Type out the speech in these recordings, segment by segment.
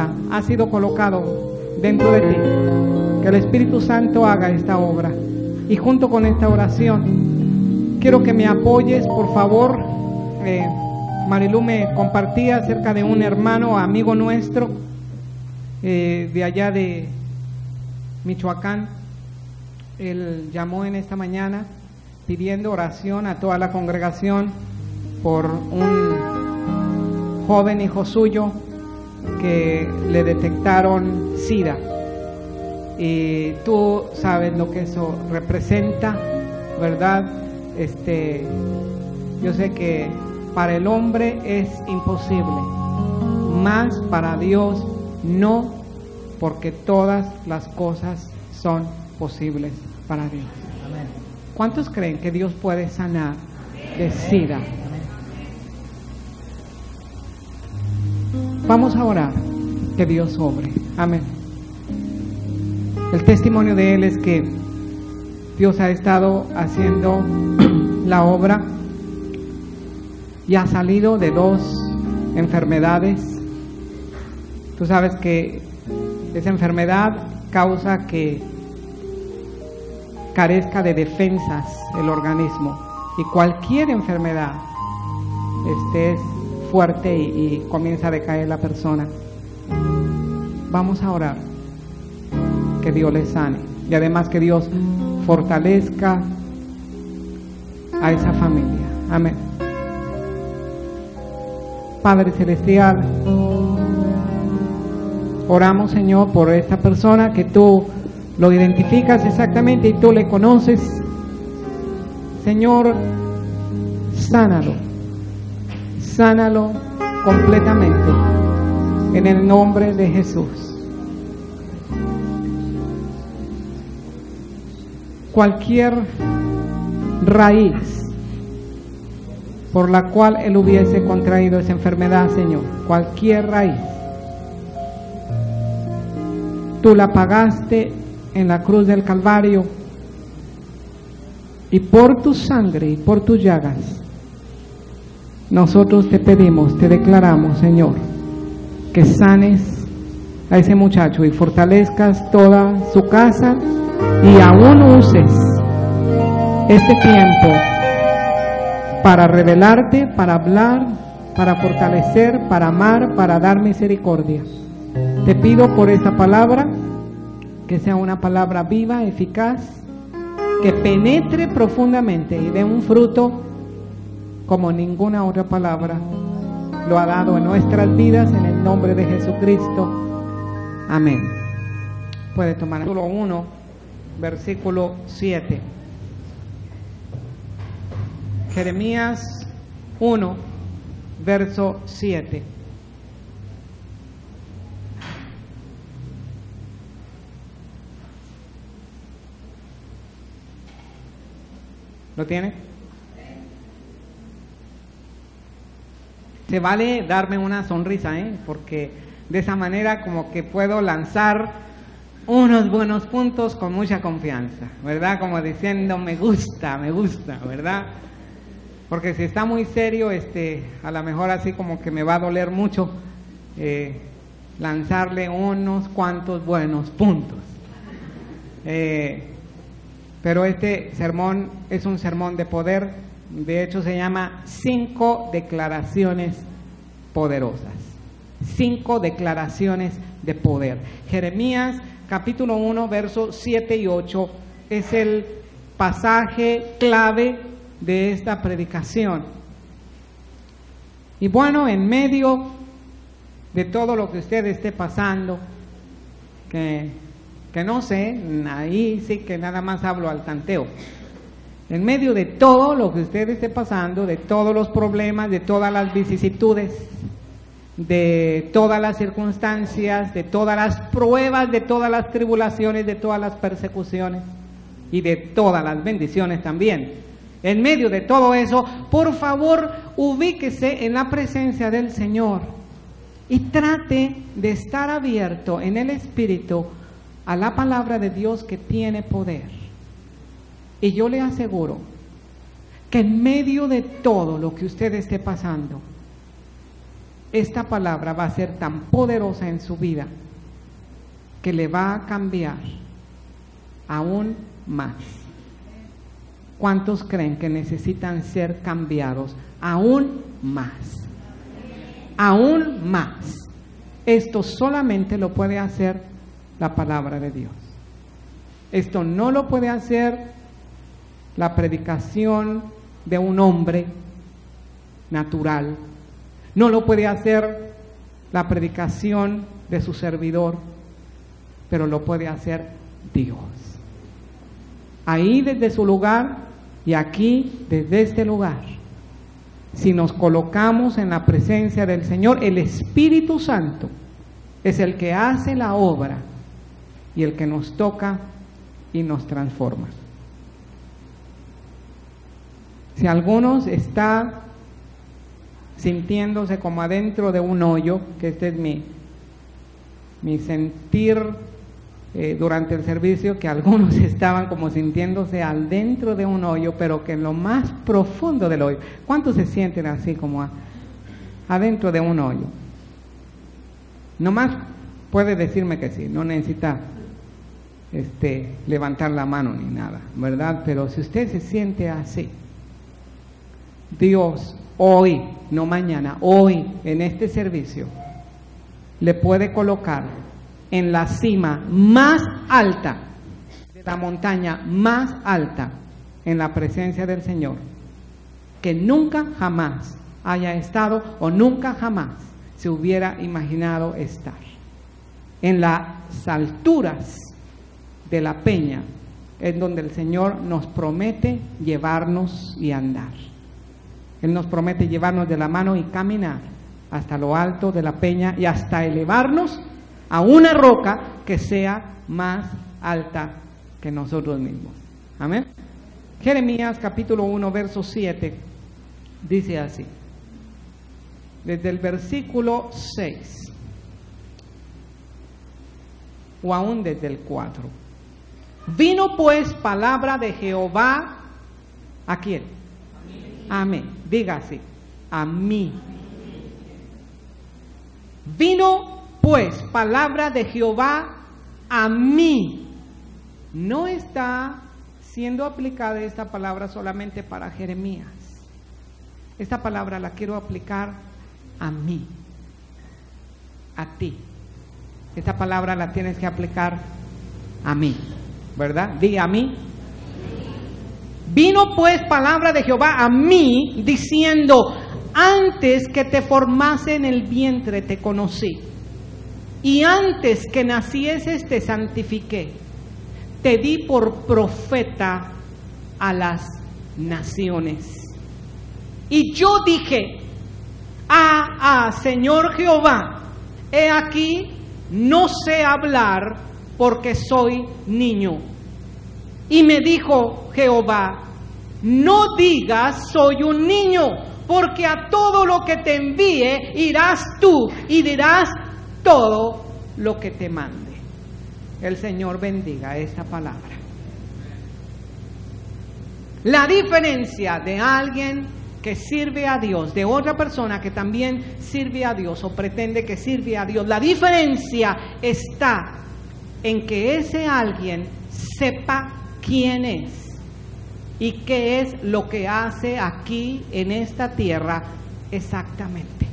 vida ha sido colocado dentro de ti. Que el Espíritu Santo haga esta obra. Y junto con esta oración, quiero que me apoyes, por favor. Marilú me compartía acerca de un hermano, amigo nuestro, de allá de Michoacán. Él llamó en esta mañana pidiendo oración a toda la congregación por un joven hijo suyo que le detectaron SIDA. Y tú sabes lo que eso representa, ¿verdad? Yo sé que para el hombre es imposible, mas para Dios no, porque todas las cosas son posibles para Dios. Amén. ¿Cuántos creen que Dios puede sanar de SIDA? Vamos a orar que Dios obre. Amén. El testimonio de él es que Dios ha estado haciendo la obra y ha salido de 2 enfermedades. Tú sabes que esa enfermedad causa que carezca de defensas el organismo, y cualquier enfermedad es fuerte y comienza a decaer la persona. Vamos a orar que Dios le sane y además que Dios fortalezca a esa familia. Amén. Padre Celestial, oramos, Señor, por esta persona que tú lo identificas exactamente y tú le conoces. Señor, sánalo completamente en el nombre de Jesús. Cualquier raíz por la cual él hubiese contraído esa enfermedad, Señor, cualquier raíz, tú la pagaste en la cruz del Calvario, y por tu sangre y por tus llagas nosotros te pedimos, te declaramos, Señor, que sanes a ese muchacho y fortalezcas toda su casa, y aún uses este tiempo para revelarte, para hablar, para fortalecer, para amar, para dar misericordia. Te pido por esta palabra, que sea una palabra viva, eficaz, que penetre profundamente y dé un fruto como ninguna otra palabra lo ha dado en nuestras vidas, en el nombre de Jesucristo. Amén. Puede tomar el capítulo 1, versículo 7. Jeremías 1, verso 7. ¿Lo tiene? Se vale darme una sonrisa, porque de esa manera como que puedo lanzar unos buenos puntos con mucha confianza, ¿verdad? Como diciendo, me gusta, ¿verdad? Porque si está muy serio, a lo mejor así como que me va a doler mucho lanzarle unos cuantos buenos puntos. Pero este sermón es un sermón de poder. De hecho se llama 5 declaraciones poderosas. 5 declaraciones de poder. Jeremías capítulo 1, versos 7 y 8 es el pasaje clave de esta predicación. Y bueno, en medio de todo lo que usted esté pasando, que no sé, ahí sí que nada más hablo al tanteo. En medio de todo lo que usted esté pasando, de todos los problemas, de todas las vicisitudes, de todas las circunstancias, de todas las pruebas, de todas las tribulaciones, de todas las persecuciones y de todas las bendiciones también. En medio de todo eso, por favor, ubíquese en la presencia del Señor y trate de estar abierto en el Espíritu a la palabra de Dios que tiene poder. Y yo le aseguro que en medio de todo lo que usted esté pasando, esta palabra va a ser tan poderosa en su vida que le va a cambiar aún más. ¿Cuántos creen que necesitan ser cambiados aún más? Aún más. Esto solamente lo puede hacer la palabra de Dios. Esto no lo puede hacer la predicación de un hombre natural. No lo puede hacer la predicación de su servidor, pero lo puede hacer Dios. Ahí desde su lugar y aquí desde este lugar, si nos colocamos en la presencia del Señor, el Espíritu Santo es el que hace la obra y el que nos toca y nos transforma. Si algunos está sintiéndose como adentro de un hoyo, que este es mi sentir durante el servicio, que algunos estaban como sintiéndose adentro de un hoyo, pero que en lo más profundo del hoyo. ¿Cuántos se sienten así como adentro de un hoyo? Nomás puede decirme que sí, no necesita levantar la mano ni nada, ¿verdad? Pero si usted se siente así, Dios hoy, no mañana, hoy en este servicio, le puede colocar en la cima más alta, de la montaña más alta, en la presencia del Señor, que nunca jamás haya estado o nunca jamás se hubiera imaginado estar. En las alturas de la peña es donde el Señor nos promete llevarnos y andar. Él nos promete llevarnos de la mano y caminar hasta lo alto de la peña y hasta elevarnos a una roca que sea más alta que nosotros mismos. Amén. Jeremías capítulo 1 verso 7 dice así, desde el versículo 6 o aún desde el 4. Vino pues palabra de Jehová, ¿a quién? A mí. Diga así, a mí. Vino pues palabra de Jehová a mí. No está siendo aplicada esta palabra solamente para Jeremías. Esta palabra la quiero aplicar a mí, a ti. Esta palabra la tienes que aplicar a mí, ¿verdad? Di a mí. Vino pues palabra de Jehová a mí, diciendo, antes que te formase en el vientre te conocí, y antes que nacieses te santifiqué, te di por profeta a las naciones. Y yo dije, Señor Jehová, he aquí, no sé hablar porque soy niño. Y me dijo Jehová, no digas soy un niño, porque a todo lo que te envíe irás tú y dirás todo lo que te mande. El Señor bendiga esta palabra. La diferencia de alguien que sirve a Dios, de otra persona que también sirve a Dios o pretende que sirve a Dios, la diferencia está en que ese alguien sepa quién es y qué es lo que hace aquí en esta tierra exactamente.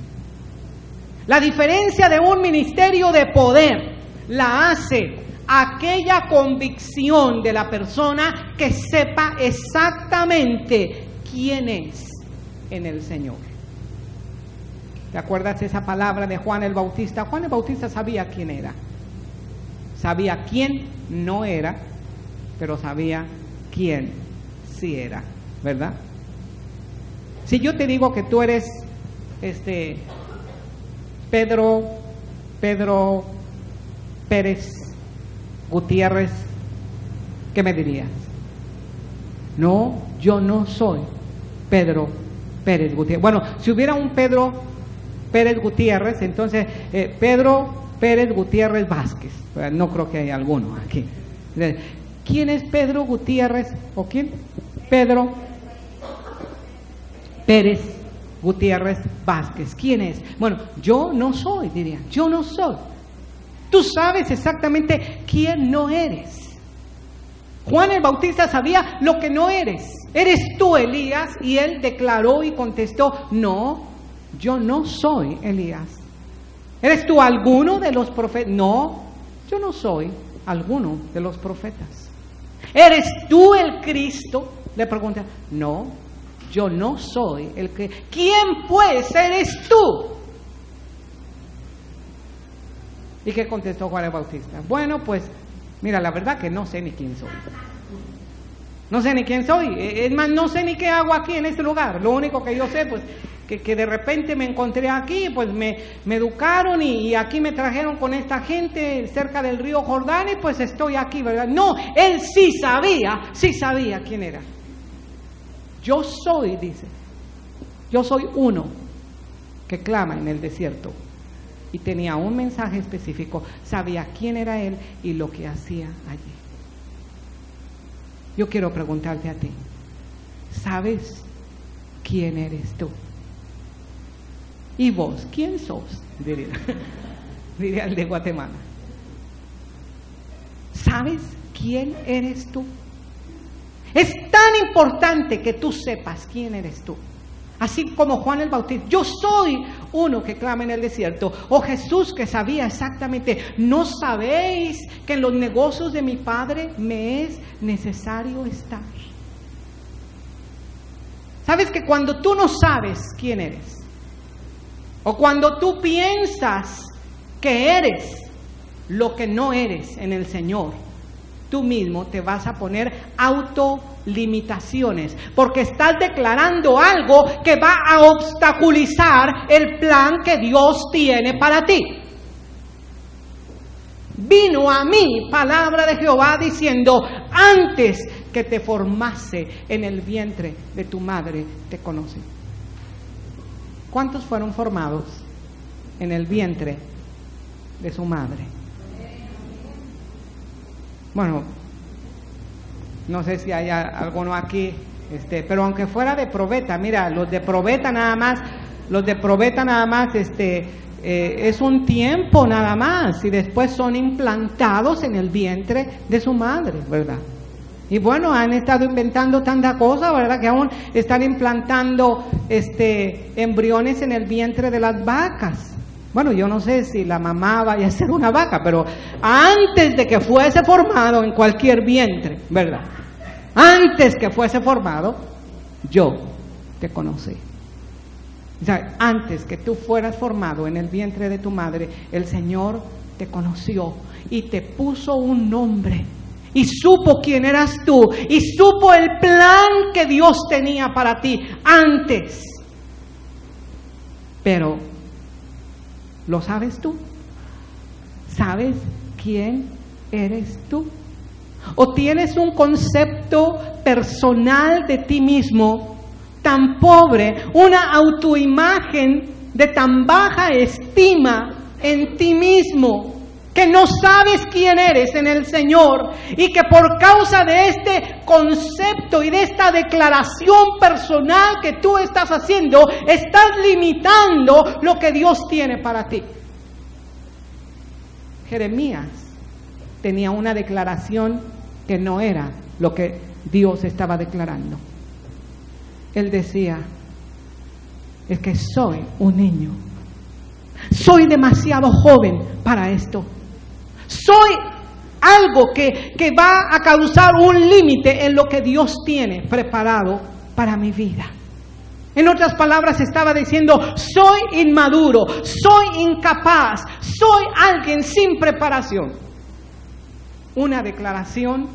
La diferencia de un ministerio de poder la hace aquella convicción de la persona que sepa exactamente quién es en el Señor. ¿Te acuerdas de esa palabra de Juan el Bautista? Juan el Bautista sabía quién era. Sabía quién no era, pero sabía quién sí era, ¿verdad? Si yo te digo que tú eres Pedro Pérez Gutiérrez, ¿qué me dirías? No, yo no soy Pedro Pérez Gutiérrez. Bueno, si hubiera un Pedro Pérez Gutiérrez, entonces Pedro Pérez Gutiérrez Vázquez. No creo que haya alguno aquí. ¿Quién es Pedro Gutiérrez? ¿O quién? Pedro Pérez Gutiérrez Vázquez. ¿Quién es? Bueno, yo no soy, diría, yo no soy. Tú sabes exactamente quién no eres. Juan el Bautista sabía lo que no eres. ¿Eres tú Elías? Y él declaró y contestó, no, yo no soy Elías. ¿Eres tú alguno de los profetas? No, yo no soy alguno de los profetas. ¿Eres tú el Cristo? Le pregunta, no, yo no soy el Cristo. ¿Quién pues eres tú? ¿Y qué contestó Juan el Bautista? Bueno, pues, mira, la verdad que no sé ni quién soy. No sé ni quién soy. Es más, no sé ni qué hago aquí en este lugar. Lo único que yo sé, pues, que de repente me encontré aquí, pues me educaron y aquí me trajeron con esta gente cerca del río Jordán y pues estoy aquí, ¿verdad? No, él sí sabía quién era. Yo soy, dice, yo soy uno que clama en el desierto. Y tenía un mensaje específico, sabía quién era él y lo que hacía allí. Yo quiero preguntarte a ti, ¿sabes quién eres tú? ¿Y vos quién sos? Diría el de Guatemala. ¿Sabes quién eres tú? Es tan importante que tú sepas quién eres tú. Así como Juan el Bautista, yo soy uno que clama en el desierto. O Jesús que sabía exactamente, ¿no sabéis que en los negocios de mi Padre me es necesario estar? ¿Sabes que cuando tú no sabes quién eres? O cuando tú piensas que eres lo que no eres en el Señor, tú mismo te vas a poner autolimitaciones, porque estás declarando algo que va a obstaculizar el plan que Dios tiene para ti. Vino a mí palabra de Jehová diciendo, antes que te formase en el vientre de tu madre, te conocí. ¿Cuántos fueron formados en el vientre de su madre? Bueno, no sé si hay alguno aquí, pero aunque fuera de probeta, mira, los de probeta nada más, es un tiempo nada más y después son implantados en el vientre de su madre, ¿verdad? Y bueno, han estado inventando tanta cosa, ¿verdad? Que aún están implantando embriones en el vientre de las vacas. Bueno, yo no sé si la mamá vaya a ser una vaca, pero antes de que fuese formado en cualquier vientre, ¿verdad? Antes que fuese formado, yo te conocí. O sea, antes que tú fueras formado en el vientre de tu madre, el Señor te conoció y te puso un nombre. Y supo quién eras tú, y supo el plan que Dios tenía para ti antes. Pero, ¿lo sabes tú? ¿Sabes quién eres tú? ¿O tienes un concepto personal de ti mismo tan pobre, una autoimagen de tan baja estima en ti mismo, que no sabes quién eres en el Señor y que por causa de este concepto y de esta declaración personal que tú estás haciendo, estás limitando lo que Dios tiene para ti? Jeremías tenía una declaración que no era lo que Dios estaba declarando. Él decía, es que soy un niño, soy demasiado joven para esto. Soy algo que va a causar un límite en lo que Dios tiene preparado para mi vida. En otras palabras, estaba diciendo, soy inmaduro, soy incapaz, soy alguien sin preparación. Una declaración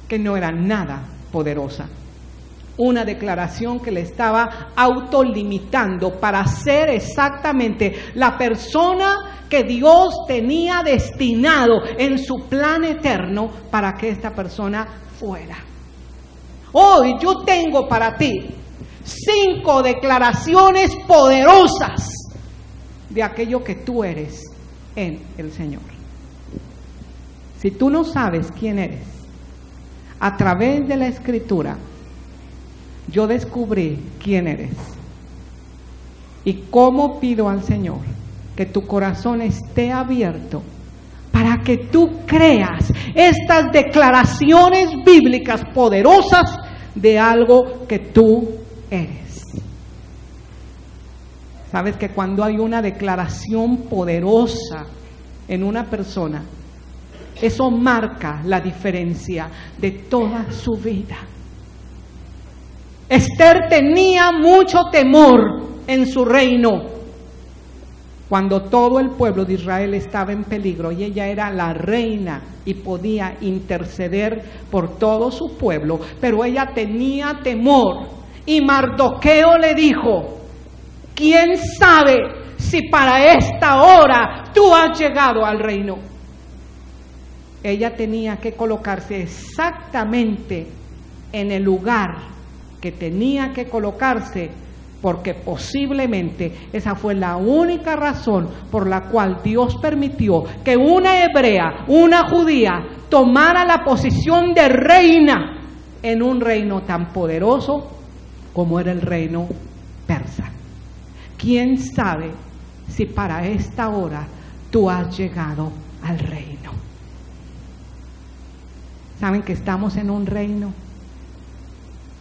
que no era nada poderosa. Una declaración que le estaba autolimitando para ser exactamente la persona que Dios tenía destinado en su plan eterno para que esta persona fuera. Hoy yo tengo para ti 5 declaraciones poderosas de aquello que tú eres en el Señor. Si tú no sabes quién eres, a través de la Escritura, yo descubrí quién eres. ¿Y cómo pido al Señor que tu corazón esté abierto para que tú creas estas declaraciones bíblicas poderosas de algo que tú eres? Sabes que cuando hay una declaración poderosa en una persona, eso marca la diferencia de toda su vida. Esther tenía mucho temor en su reino cuando todo el pueblo de Israel estaba en peligro, y ella era la reina y podía interceder por todo su pueblo, pero ella tenía temor. Y Mardoqueo le dijo: ¿quién sabe si para esta hora tú has llegado al reino? Ella tenía que colocarse exactamente en el lugar que tenía que colocarse, porque posiblemente esa fue la única razón por la cual Dios permitió que una hebrea, una judía, tomara la posición de reina en un reino tan poderoso como era el reino persa. ¿Quién sabe si para esta hora tú has llegado al reino? ¿Saben que estamos en un reino?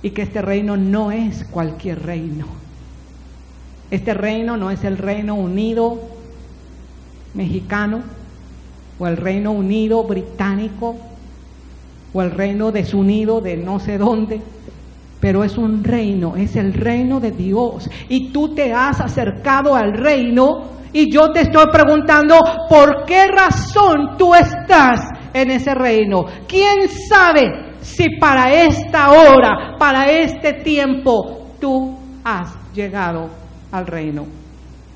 Y que este reino no es cualquier reino. Este reino no es el Reino Unido mexicano, o el Reino Unido británico, o el Reino desunido de no sé dónde. Pero es un reino, es el reino de Dios. Y tú te has acercado al reino, y yo te estoy preguntando, ¿por qué razón tú estás en ese reino? ¿Quién sabe si para esta hora, para este tiempo, tú has llegado al reino?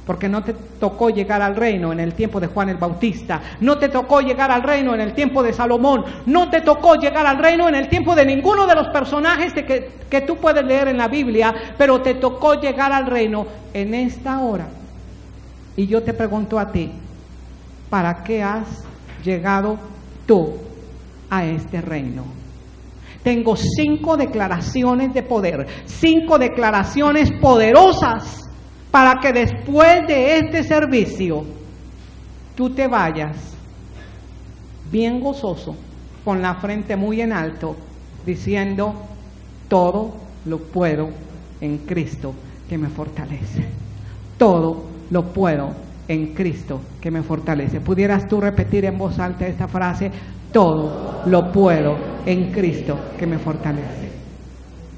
Porque no te tocó llegar al reino en el tiempo de Juan el Bautista, no te tocó llegar al reino en el tiempo de Salomón, no te tocó llegar al reino en el tiempo de ninguno de los personajes que tú puedes leer en la Biblia, pero te tocó llegar al reino en esta hora. Y yo te pregunto a ti, ¿para qué has llegado tú a este reino? Tengo 5 declaraciones de poder, 5 declaraciones poderosas, para que después de este servicio tú te vayas bien gozoso, con la frente muy en alto, diciendo: todo lo puedo en Cristo que me fortalece. Todo lo puedo en Cristo que me fortalece. ¿Pudieras tú repetir en voz alta esta frase? Todo lo puedo en Cristo que me fortalece.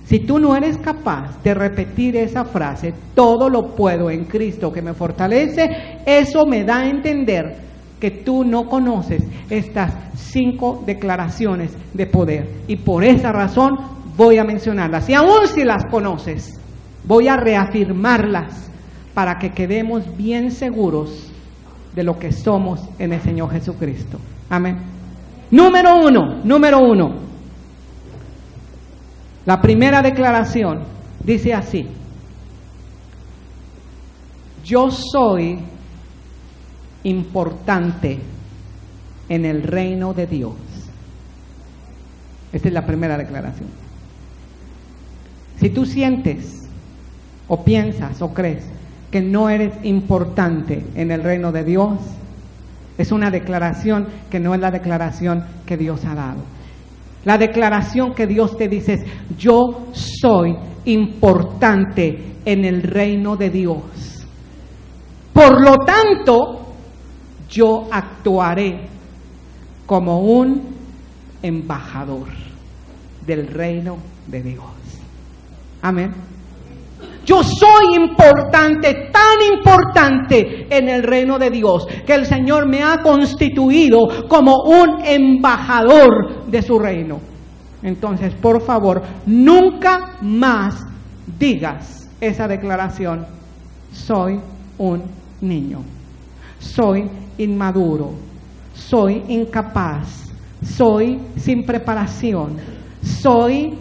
Si tú no eres capaz de repetir esa frase, todo lo puedo en Cristo que me fortalece, eso me da a entender que tú no conoces estas 5 declaraciones de poder. Y por esa razón voy a mencionarlas. Y aún si las conoces, voy a reafirmarlas para que quedemos bien seguros de lo que somos en el Señor Jesucristo. Amén. Número uno. La primera declaración dice así: yo soy importante en el reino de Dios. Esta es la primera declaración. Si tú sientes o piensas o crees que no eres importante en el reino de Dios, es una declaración que no es la declaración que Dios ha dado. La declaración que Dios te dice es: yo soy importante en el reino de Dios. Por lo tanto, yo actuaré como un embajador del reino de Dios. Amén. Yo soy importante, tan importante en el reino de Dios, que el Señor me ha constituido como un embajador de su reino. Entonces, por favor, nunca más digas esa declaración: soy un niño, soy inmaduro, soy incapaz, soy sin preparación, soy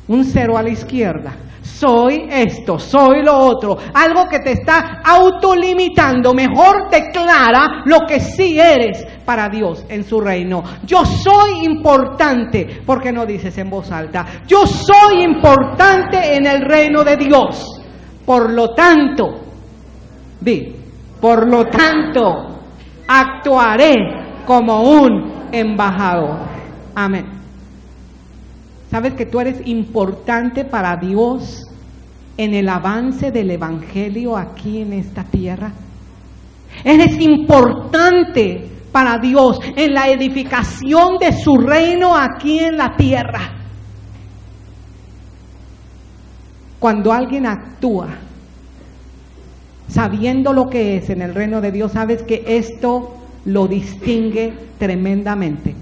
un 0 a la izquierda, soy esto, soy lo otro. Algo que te está autolimitando. Mejor declara lo que sí eres para Dios en su reino. Yo soy importante. ¿Por qué no dices en voz alta? Yo soy importante en el reino de Dios. Por lo tanto, Di, por lo tanto, actuaré como un embajador. Amén. ¿Sabes que tú eres importante para Dios en el avance del Evangelio aquí en esta tierra? Eres importante para Dios en la edificación de su reino aquí en la tierra. Cuando alguien actúa sabiendo lo que es en el reino de Dios, sabes que esto lo distingue tremendamente.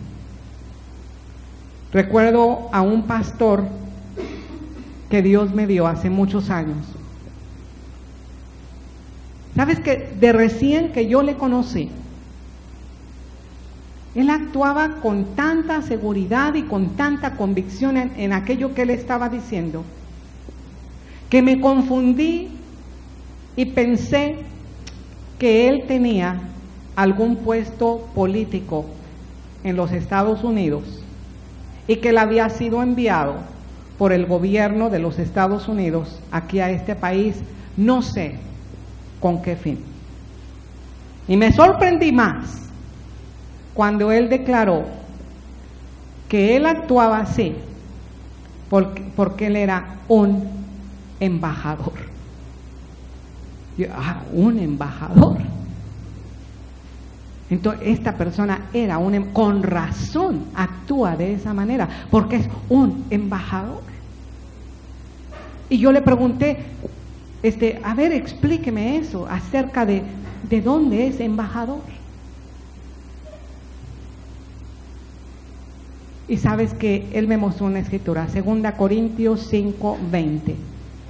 Recuerdo a un pastor que Dios me dio hace muchos años. Sabes que de recién que yo le conocí, él actuaba con tanta seguridad y con tanta convicción en aquello que él estaba diciendo, que me confundí y pensé que él tenía algún puesto político en los Estados Unidos y que él había sido enviado por el gobierno de los Estados Unidos aquí a este país, no sé con qué fin. Y me sorprendí más cuando él declaró que él actuaba así porque él era un embajador. Yo, un embajador. Entonces esta persona era con razón actúa de esa manera, porque es un embajador. Y yo le pregunté, a ver, explíqueme eso acerca de dónde es embajador. Y sabes que él me mostró una escritura, 2 Corintios 5:20.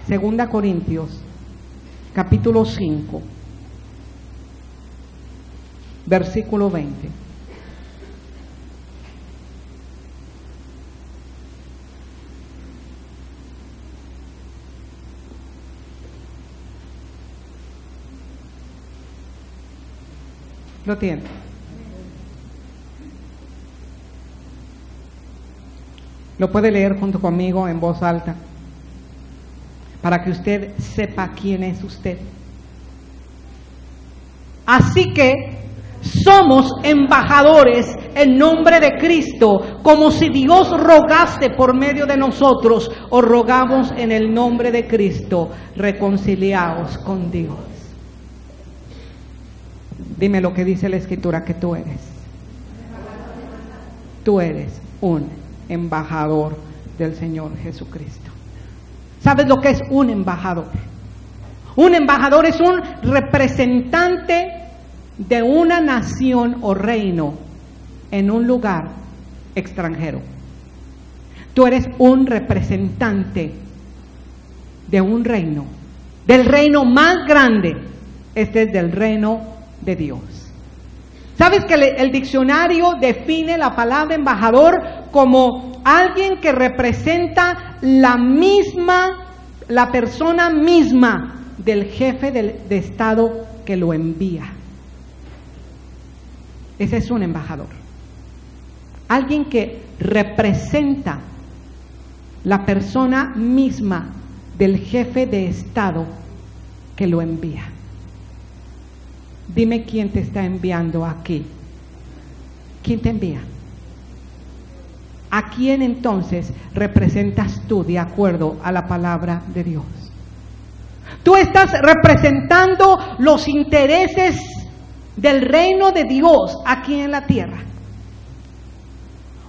2 Corintios, capítulo 5, versículo 20. ¿Lo tiene? Lo puede leer junto conmigo en voz alta para que usted sepa quién es usted. Así que somos embajadores en nombre de Cristo, como si Dios rogase por medio de nosotros. Os rogamos en el nombre de Cristo, reconciliaos con Dios. Dime lo que dice la Escritura que tú eres. Tú eres un embajador del Señor Jesucristo. ¿Sabes lo que es un embajador? Un embajador es un representante de una nación o reino en un lugar extranjero. Tú eres un representante de un reino, del reino más grande. Este es del reino de Dios. ¿Sabes que el diccionario define la palabra embajador como alguien que representa la persona misma del jefe de Estado que lo envía? Ese es un embajador. Alguien que representa la persona misma del jefe de Estado que lo envía. Dime quién te está enviando aquí. ¿Quién te envía? ¿A quién entonces representas tú de acuerdo a la palabra de Dios? Tú estás representando los intereses del reino de Dios aquí en la tierra.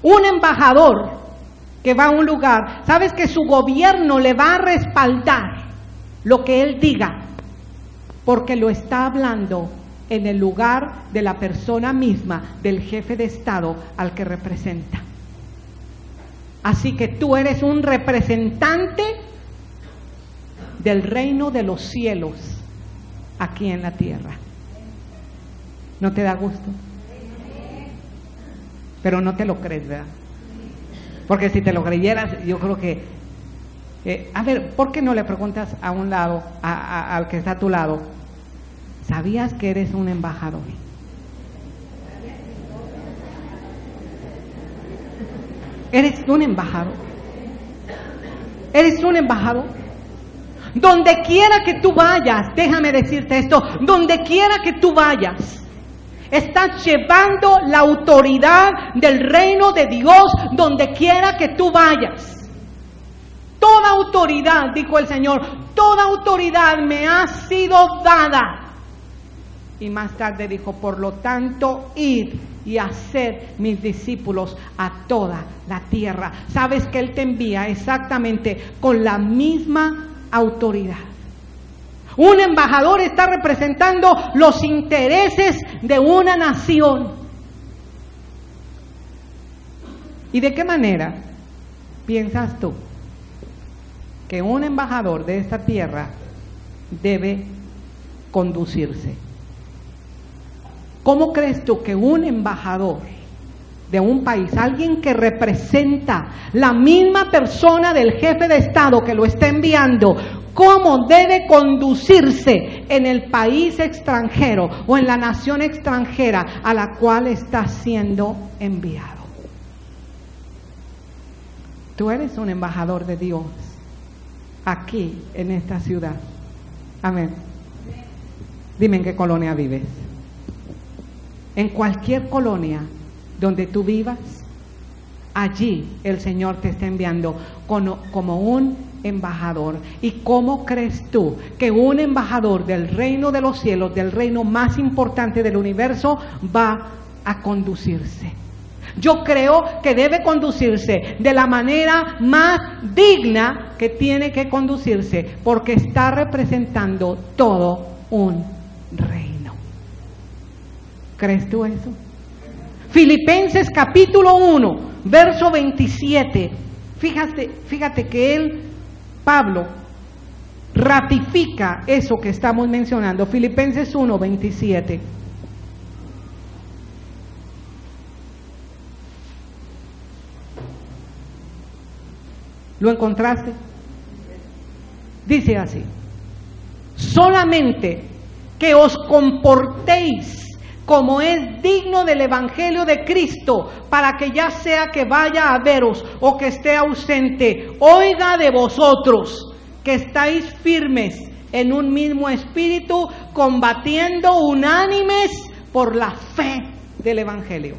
Un embajador que va a un lugar, sabes que su gobierno le va a respaldar lo que él diga, porque lo está hablando en el lugar de la persona misma, del jefe de Estado al que representa. Así que tú eres un representante del reino de los cielos aquí en la tierra. ¿No te da gusto? Pero no te lo crees, ¿verdad? Porque si te lo creyeras, yo creo que... a ver, ¿por qué no le preguntas a un lado, al que está a tu lado? ¿Sabías que eres un embajador? Eres un embajador. Eres un embajador. Donde quiera que tú vayas, déjame decirte esto, donde quiera que tú vayas, estás llevando la autoridad del reino de Dios donde quiera que tú vayas. Toda autoridad, dijo el Señor, toda autoridad me ha sido dada. Y más tarde dijo, por lo tanto, id y haced mis discípulos a toda la tierra. Sabes que Él te envía exactamente con la misma autoridad. Un embajador está representando los intereses de una nación. ¿Y de qué manera piensas tú que un embajador de esta tierra debe conducirse? ¿Cómo crees tú que un embajador de un país, alguien que representa la misma persona del jefe de Estado que lo está enviando, cómo debe conducirse en el país extranjero o en la nación extranjera a la cual está siendo enviado? Tú eres un embajador de Dios aquí en esta ciudad. Amén. Dime en qué colonia vives. En cualquier colonia donde tú vivas, allí el Señor te está enviando como un embajador. ¿Y cómo crees tú que un embajador del reino de los cielos, del reino más importante del universo, va a conducirse? Yo creo que debe conducirse de la manera más digna que tiene que conducirse, porque está representando todo un reino. ¿Crees tú eso? Filipenses capítulo 1, verso 27. Fíjate que Pablo, ratifica eso que estamos mencionando. Filipenses 1, 27. ¿Lo encontraste? Dice así: solamente que os comportéis como es digno del Evangelio de Cristo, para que ya sea que vaya a veros o que esté ausente, oiga de vosotros que estáis firmes en un mismo espíritu, combatiendo unánimes por la fe del Evangelio.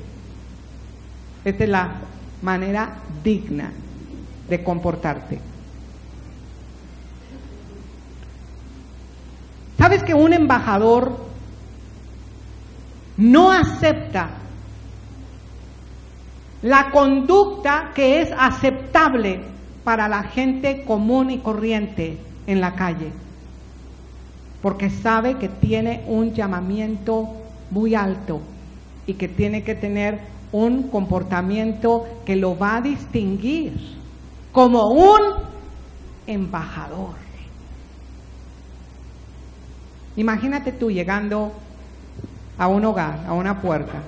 Esta es la manera digna de comportarte. ¿Sabes que un embajador no acepta la conducta que es aceptable para la gente común y corriente en la calle? Porque sabe que tiene un llamamiento muy alto y que tiene que tener un comportamiento que lo va a distinguir como un embajador. Imagínate tú llegando a un hogar, a una puerta,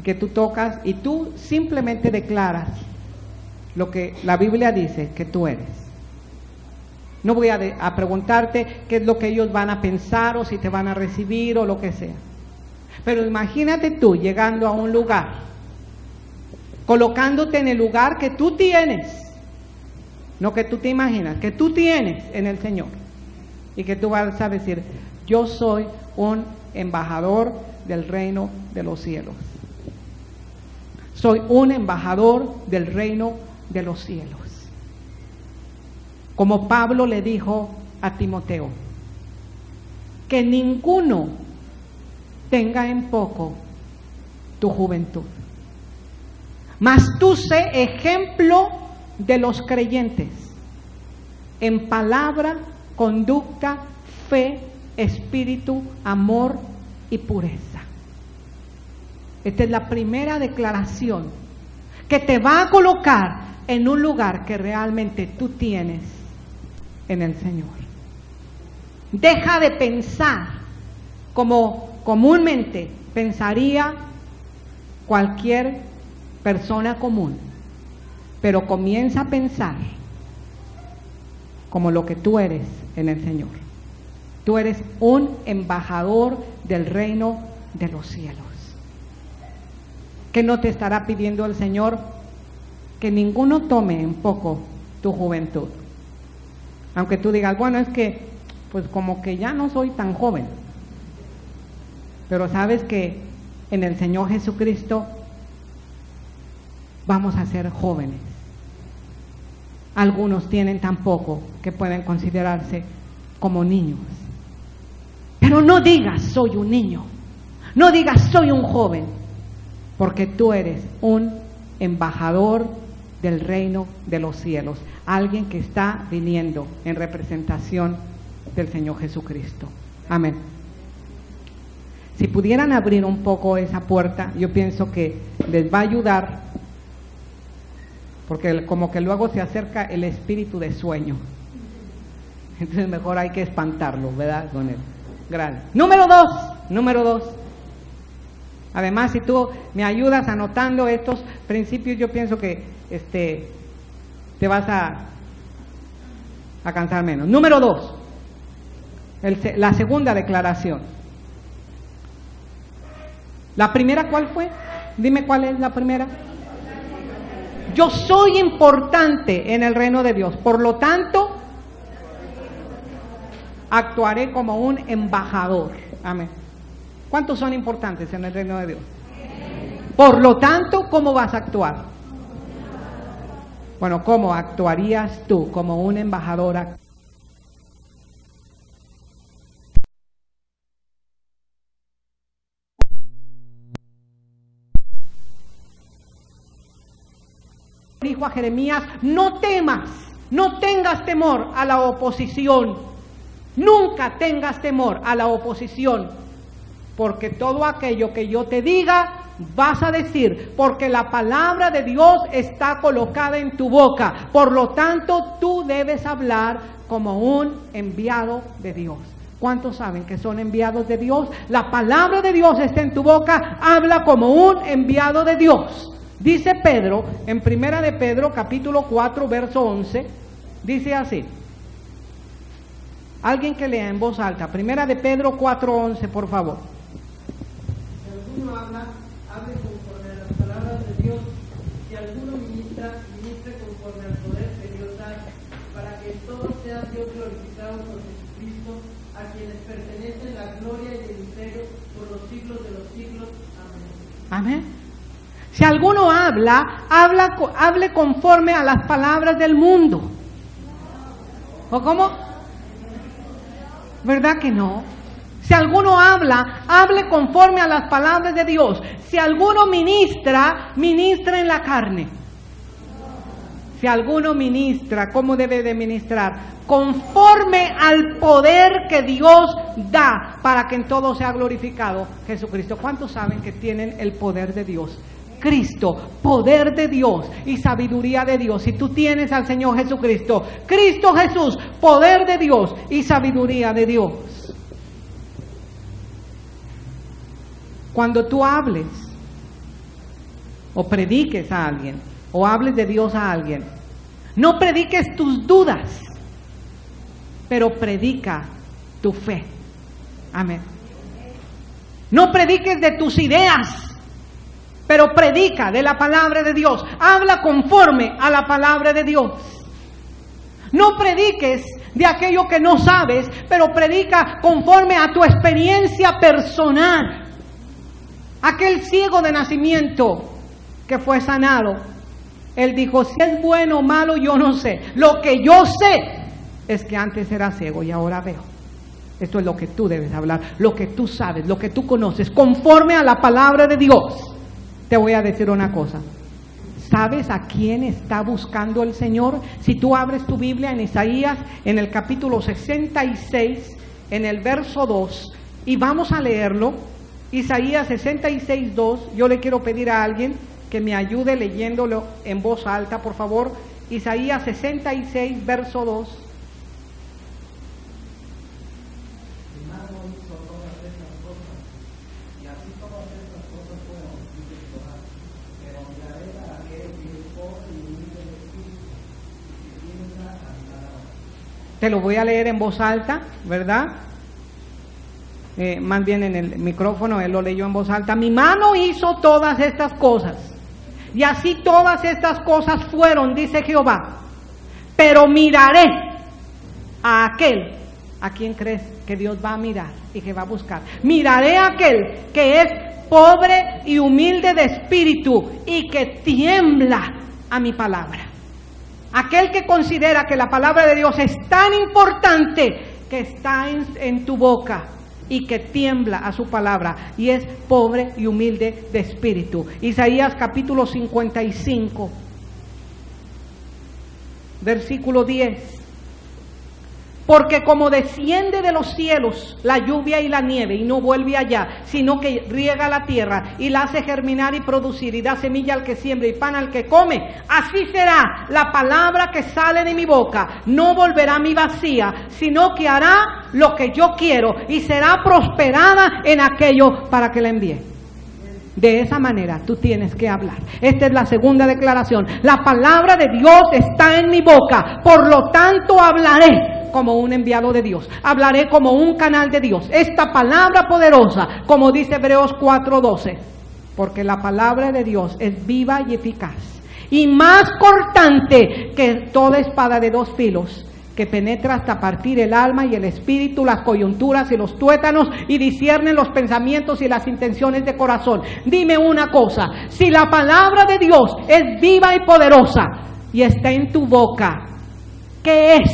que tú tocas y tú simplemente declaras lo que la Biblia dice que tú eres. No voy a preguntarte qué es lo que ellos van a pensar o si te van a recibir o lo que sea. Pero imagínate tú llegando a un lugar, colocándote en el lugar que tú tienes, no que tú te imaginas, que tú tienes en el Señor, y que tú vas a decir: yo soy un embajador del reino de los cielos. Soy un embajador del reino de los cielos. Como Pablo le dijo a Timoteo, que ninguno tenga en poco tu juventud, mas tú sé ejemplo de los creyentes en palabra, conducta, fe, espíritu, amor y pureza. Esta es la primera declaración que te va a colocar en un lugar que realmente tú tienes en el Señor. Deja de pensar como comúnmente pensaría cualquier persona común, pero comienza a pensar como lo que tú eres en el Señor. Tú eres un embajador del reino de los cielos. ¿Qué no te estará pidiendo el Señor? Que ninguno tome en poco tu juventud. Aunque tú digas, bueno, es que pues como que ya no soy tan joven. Pero sabes que en el Señor Jesucristo vamos a ser jóvenes. Algunos tienen tan poco que pueden considerarse como niños. Pero no digas soy un niño, no digas soy un joven, porque tú eres un embajador del reino de los cielos, alguien que está viniendo en representación del Señor Jesucristo. Amén. Si pudieran abrir un poco esa puerta, yo pienso que les va a ayudar, porque como que luego se acerca el espíritu de sueño. Entonces mejor hay que espantarlo, ¿verdad? Con él. Gracias. Número dos. Además, si tú me ayudas anotando estos principios, yo pienso que te vas a cansar menos. Número 2, la segunda declaración. ¿La primera cuál fue? Dime cuál es la primera. Yo soy importante en el reino de Dios, por lo tanto, actuaré como un embajador. Amén. ¿Cuántos son importantes en el reino de Dios? Por lo tanto, ¿cómo vas a actuar? Bueno, ¿cómo actuarías tú como un embajador? Dijo a Jeremías, no temas, no tengas temor a la oposición, nunca tengas temor a la oposición, porque todo aquello que yo te diga, vas a decir, porque la palabra de Dios está colocada en tu boca, por lo tanto tú debes hablar como un enviado de Dios. ¿Cuántos saben que son enviados de Dios? La palabra de Dios está en tu boca, habla como un enviado de Dios. Dice Pedro, en Primera de Pedro, capítulo 4, verso 11, dice así. Alguien que lea en voz alta, Primera de Pedro 4, 11, por favor. Si alguno habla, hable conforme a las palabras de Dios. Si alguno ministra, ministre conforme al poder que Dios da, para que todo sea Dios glorificado por Jesucristo, a quienes pertenece la gloria y el imperio por los siglos de los siglos. Amén. Amén. Si alguno hable conforme a las palabras del mundo. ¿O cómo? ¿Verdad que no? Si alguno hable conforme a las palabras de Dios. Si alguno ministra, ministra en la carne. Si alguno ministra, ¿cómo debe de ministrar? Conforme al poder que Dios da para que en todo sea glorificado Jesucristo. ¿Cuántos saben que tienen el poder de Dios? Cristo, poder de Dios y sabiduría de Dios. Si tú tienes al Señor Jesucristo, Cristo Jesús, poder de Dios y sabiduría de Dios. Cuando tú hables o prediques a alguien o hables de Dios a alguien, no prediques tus dudas, pero predica tu fe. Amén. No prediques de tus ideas, pero predica de la palabra de Dios. Habla conforme a la palabra de Dios. No prediques de aquello que no sabes, pero predica conforme a tu experiencia personal. Aquel ciego de nacimiento que fue sanado, él dijo, si es bueno o malo yo no sé. Lo que yo sé es que antes era ciego y ahora veo. Esto es lo que tú debes hablar, lo que tú sabes, lo que tú conoces, conforme a la palabra de Dios. Te voy a decir una cosa. ¿Sabes a quién está buscando el Señor? Si tú abres tu Biblia en Isaías, en el capítulo 66, en el verso 2, y vamos a leerlo. Isaías 66, 2. Yo le quiero pedir a alguien que me ayude leyéndolo en voz alta, por favor. Isaías 66, verso 2. Te lo voy a leer en voz alta, ¿verdad? Más bien en el micrófono, él lo leyó en voz alta. Mi mano hizo todas estas cosas, y así todas estas cosas fueron, dice Jehová. Pero miraré a aquel a quien crees que Dios va a mirar y que va a buscar. Miraré a aquel que es pobre y humilde de espíritu y que tiembla a mi palabra. Aquel que considera que la palabra de Dios es tan importante que está en tu boca y que tiembla a su palabra y es pobre y humilde de espíritu. Isaías capítulo 55, versículo 10. Porque como desciende de los cielos la lluvia y la nieve y no vuelve allá, sino que riega la tierra y la hace germinar y producir y da semilla al que siembra y pan al que come, así será la palabra que sale de mi boca. No volverá a mí vacía, sino que hará lo que yo quiero y será prosperada en aquello para que la envíe. De esa manera tú tienes que hablar. Esta es la segunda declaración. La palabra de Dios está en mi boca, por lo tanto hablaré como un enviado de Dios, hablaré como un canal de Dios. Esta palabra poderosa, como dice Hebreos 4:12, porque la palabra de Dios es viva y eficaz y más cortante que toda espada de dos filos, que penetra hasta partir el alma y el espíritu, las coyunturas y los tuétanos, y discierne los pensamientos y las intenciones de corazón. Dime una cosa, si la palabra de Dios es viva y poderosa y está en tu boca, ¿qué es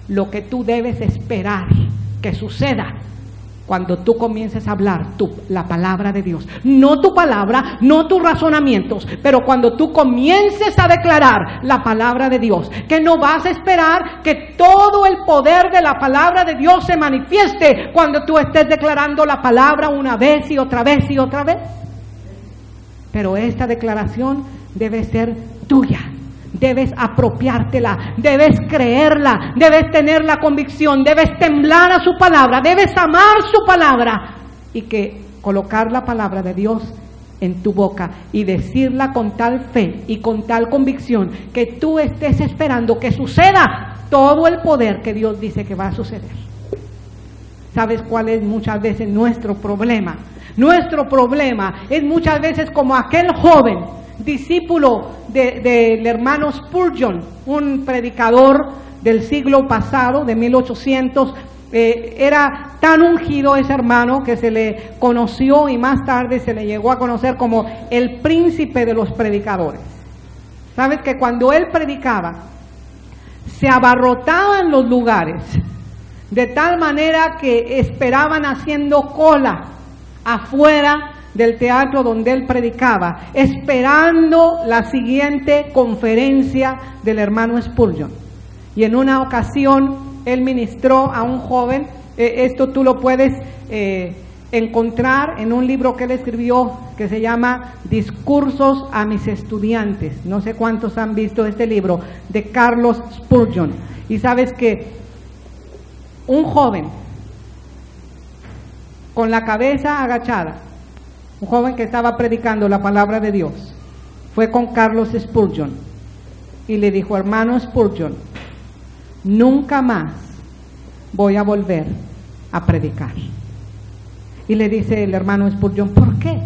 lo que tú debes esperar que suceda cuando tú comiences a hablar la palabra de Dios? No tu palabra, no tus razonamientos, pero cuando tú comiences a declarar la palabra de Dios, que no vas a esperar que todo el poder de la palabra de Dios se manifieste cuando tú estés declarando la palabra una vez y otra vez y otra vez. Pero esta declaración debe ser tuya. Debes apropiártela, debes creerla, debes tener la convicción, debes temblar a su palabra, debes amar su palabra y que colocar la palabra de Dios en tu boca y decirla con tal fe y con tal convicción que tú estés esperando que suceda todo el poder que Dios dice que va a suceder. ¿Sabes cuál es muchas veces nuestro problema? Nuestro problema es muchas veces como aquel joven discípulo del hermano Spurgeon, un predicador del siglo pasado, de 1800. Era tan ungido ese hermano que se le conoció y más tarde se le llegó a conocer como el príncipe de los predicadores. ¿Sabes que cuando él predicaba se abarrotaban los lugares de tal manera que esperaban haciendo cola afuera del teatro donde él predicaba, esperando la siguiente conferencia del hermano Spurgeon? Y en una ocasión él ministró a un joven. Esto tú lo puedes encontrar en un libro que él escribió que se llama Discursos a mis estudiantes. No sé cuántos han visto este libro de Carlos Spurgeon. Y sabes que un joven con la cabeza agachada, un joven que estaba predicando la palabra de Dios, fue con Carlos Spurgeon y le dijo: hermano Spurgeon, nunca más voy a volver a predicar. Y le dice el hermano Spurgeon: ¿por qué?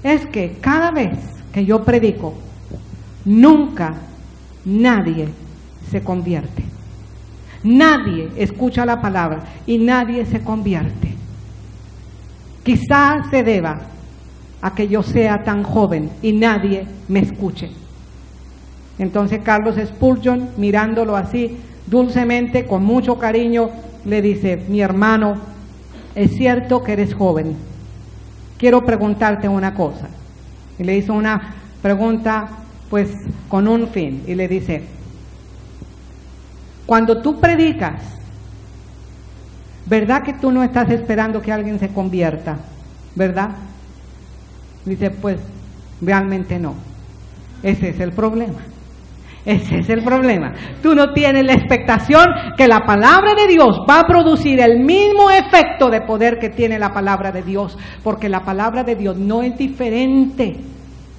Es que cada vez que yo predico, nunca nadie se convierte. Nadie escucha la palabra y nadie se convierte. Quizás se deba a que yo sea tan joven y nadie me escuche. Entonces Carlos Spurgeon, mirándolo así dulcemente, con mucho cariño, le dice: mi hermano, es cierto que eres joven, quiero preguntarte una cosa. Y le hizo una pregunta pues con un fin, y le dice: cuando tú predicas, ¿verdad que tú no estás esperando que alguien se convierta? ¿Verdad? Dice: pues realmente no. Ese es el problema. Ese es el problema. Tú no tienes la expectación que la palabra de Dios va a producir el mismo efecto de poder que tiene la palabra de Dios, porque la palabra de Dios no es diferente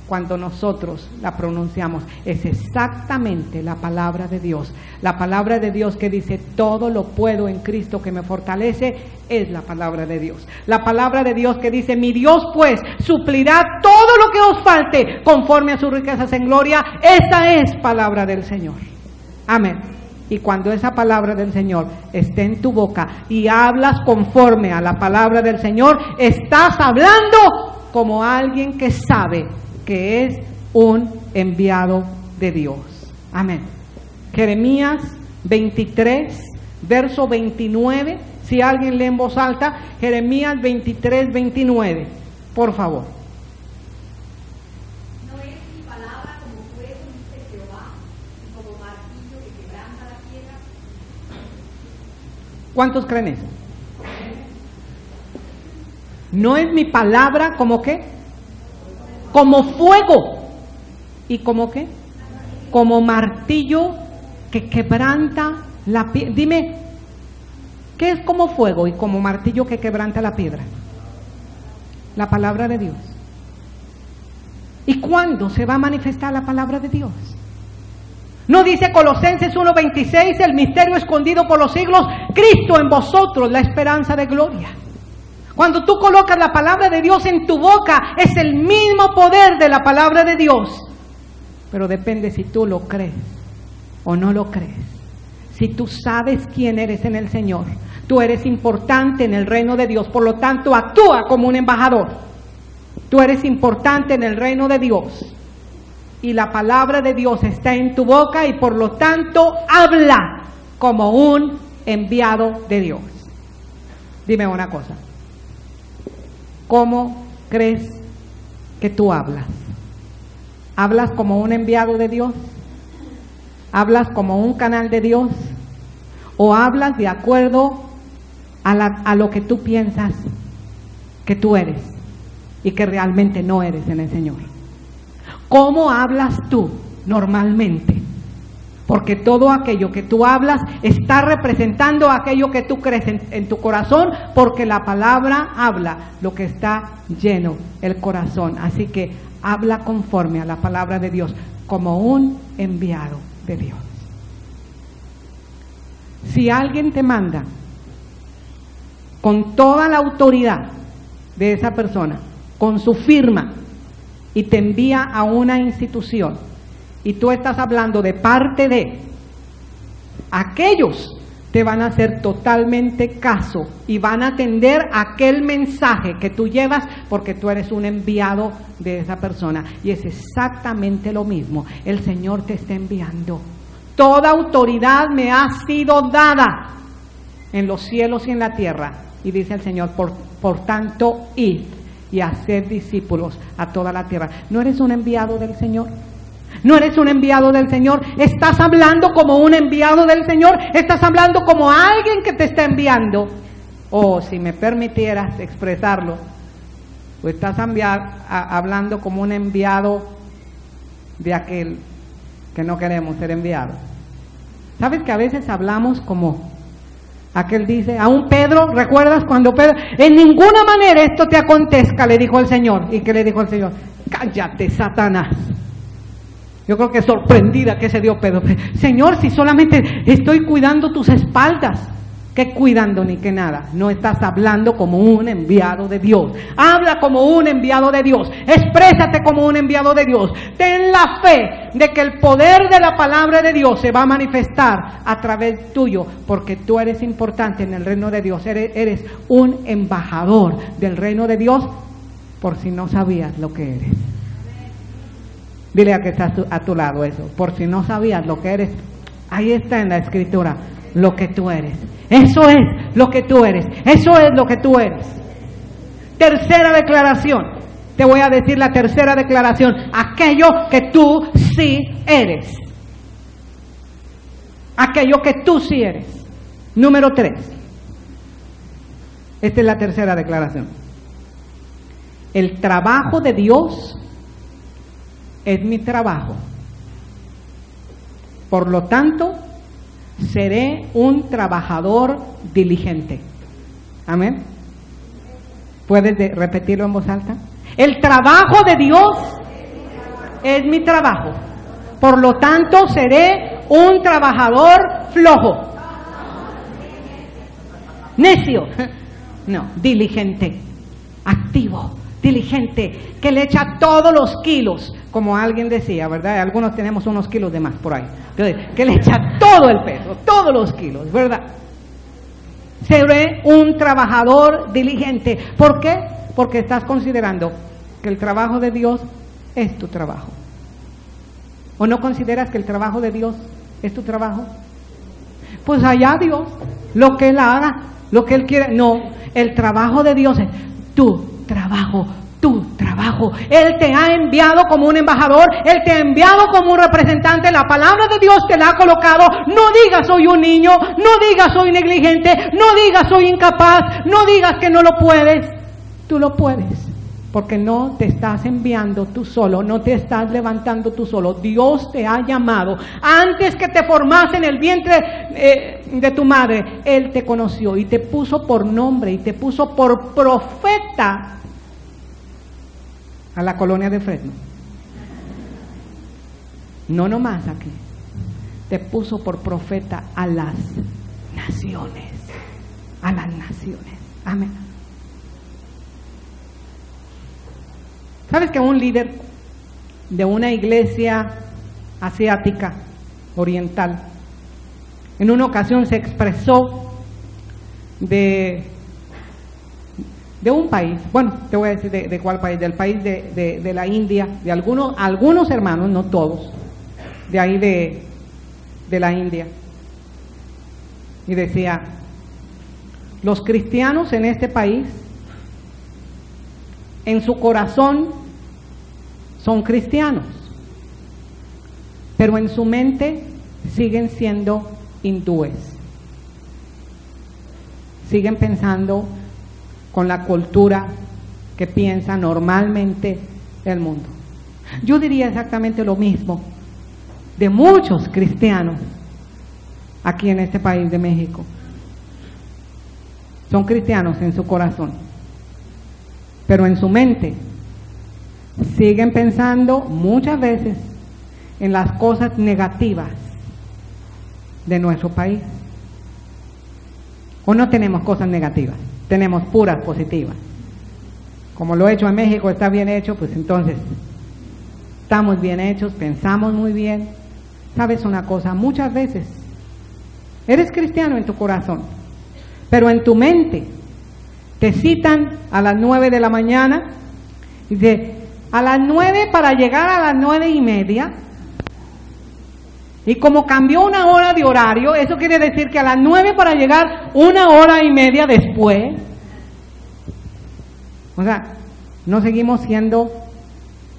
cuando nosotros la pronunciamos. Es exactamente la palabra de Dios. La palabra de Dios que dice: todo lo puedo en Cristo que me fortalece, es la palabra de Dios. La palabra de Dios que dice: mi Dios pues suplirá todo lo que os falte conforme a sus riquezas en gloria. Esa es palabra del Señor. Amén. Y cuando esa palabra del Señor esté en tu boca y hablas conforme a la palabra del Señor, estás hablando como alguien que sabe que es un enviado de Dios. Amén. Jeremías 23, verso 29. Si alguien lee en voz alta, Jeremías 23, 29. Por favor. ¿No es mi palabra como fuego, dice Jehová, y como martillo que quebranta la piedra? ¿Cuántos creen eso? ¿No es mi palabra como qué? Como fuego. ¿Y como qué? Como martillo que quebranta la piedra. Dime, ¿qué es como fuego y como martillo que quebranta la piedra? La palabra de Dios. ¿Y cuándo se va a manifestar la palabra de Dios? ¿No dice Colosenses 1:26, el misterio escondido por los siglos, Cristo en vosotros, la esperanza de gloria? Cuando tú colocas la palabra de Dios en tu boca, es el mismo poder de la palabra de Dios. Pero depende si tú lo crees o no lo crees. Si tú sabes quién eres en el Señor, tú eres importante en el reino de Dios, por lo tanto actúa como un embajador. Tú eres importante en el reino de Dios y la palabra de Dios está en tu boca y por lo tanto habla como un enviado de Dios. Dime una cosa, ¿cómo crees que tú hablas? ¿Hablas como un enviado de Dios? ¿Hablas como un canal de Dios? ¿O hablas de acuerdo a lo que tú piensas que tú eres y que realmente no eres en el Señor? ¿Cómo hablas tú normalmente? Porque todo aquello que tú hablas está representando aquello que tú crees en tu corazón, porque la palabra habla lo que está lleno el corazón. Así que habla conforme a la palabra de Dios, como un enviado de Dios. Si alguien te manda con toda la autoridad de esa persona, con su firma, y te envía a una institución, y tú estás hablando de parte de aquellos, te van a hacer totalmente caso y van a atender aquel mensaje que tú llevas porque tú eres un enviado de esa persona. Y es exactamente lo mismo. El Señor te está enviando. Toda autoridad me ha sido dada en los cielos y en la tierra. Y dice el Señor, por tanto, id y haced discípulos a toda la tierra. ¿No eres un enviado del Señor? ¿No eres un enviado del Señor? ¿Estás hablando como un enviado del Señor? ¿Estás hablando como alguien que te está enviando? O si me permitieras expresarlo, pues estás hablando como un enviado de aquel que no queremos ser enviado. ¿Sabes que a veces hablamos como aquel dice, a un Pedro, ¿recuerdas cuando Pedro, en ninguna manera esto te acontezca, le dijo el Señor? ¿Y qué le dijo el Señor? Cállate, Satanás. Yo creo que sorprendida que se dio Pedro. Señor, si solamente estoy cuidando tus espaldas. ¿Qué cuidando ni qué nada? No estás hablando como un enviado de Dios. Habla como un enviado de Dios. Exprésate como un enviado de Dios. Ten la fe de que el poder de la palabra de Dios se va a manifestar a través tuyo, porque tú eres importante en el reino de Dios. Eres un embajador del reino de Dios, por si no sabías lo que eres. Dile a que está a tu lado eso. Por si no sabías lo que eres, ahí está en la Escritura lo que tú eres. Eso es lo que tú eres. Eso es lo que tú eres. Tercera declaración. Te voy a decir la tercera declaración. Aquello que tú sí eres. Aquello que tú sí eres. Número 3. Esta es la tercera declaración. El trabajo de Dios es mi trabajo. Por lo tanto, seré un trabajador diligente. Amén. ¿Puedes repetirlo en voz alta? El trabajo de Dios es mi trabajo. Por lo tanto, seré un trabajador flojo. Necio. No, diligente. Activo. diligente, que le echa todos los kilos, como alguien decía, ¿verdad? Algunos tenemos unos kilos de más por ahí. Entonces, que le echa todo el peso, todos los kilos, ¿verdad? Seré un trabajador diligente. ¿Por qué? Porque estás considerando que el trabajo de Dios es tu trabajo. ¿O no consideras que el trabajo de Dios es tu trabajo? Pues allá Dios, lo que Él haga, lo que Él quiere. No, el trabajo de Dios es tu trabajo, tu trabajo. Él te ha enviado como un embajador, Él te ha enviado como un representante. La palabra de Dios te la ha colocado. No digas soy un niño, no digas soy negligente, no digas soy incapaz, no digas que no lo puedes. Tú lo puedes. Porque no te estás enviando tú solo, no te estás levantando tú solo. Dios te ha llamado. Antes que te formase en el vientre de tu madre, Él te conoció y te puso por nombre y te puso por profeta a la colonia de Fresno. No nomás aquí. Te puso por profeta a las naciones. A las naciones. Amén. ¿Sabes que un líder de una iglesia asiática, oriental, en una ocasión se expresó de un país, bueno, te voy a decir de cuál país, del país de la India, de algunos hermanos, no todos, de ahí de la India, y decía, los cristianos en este país, en su corazón son cristianos, pero en su mente siguen siendo hindúes. Siguen pensando con la cultura que piensa normalmente el mundo. Yo diría exactamente lo mismo de muchos cristianos aquí en este país de México. Son cristianos en su corazón, pero en su mente siguen pensando muchas veces en las cosas negativas de nuestro país. ¿O no tenemos cosas negativas? Tenemos puras positivas. Como lo hecho en México está bien hecho, pues entonces estamos bien hechos, pensamos muy bien. ¿Sabes una cosa? Muchas veces eres cristiano en tu corazón, pero en tu mente te citan a las 9 de la mañana, y dice, a las 9 para llegar a las 9:30, y como cambió una hora de horario, eso quiere decir que a las 9 para llegar 1:30 después. O sea, ¿no seguimos siendo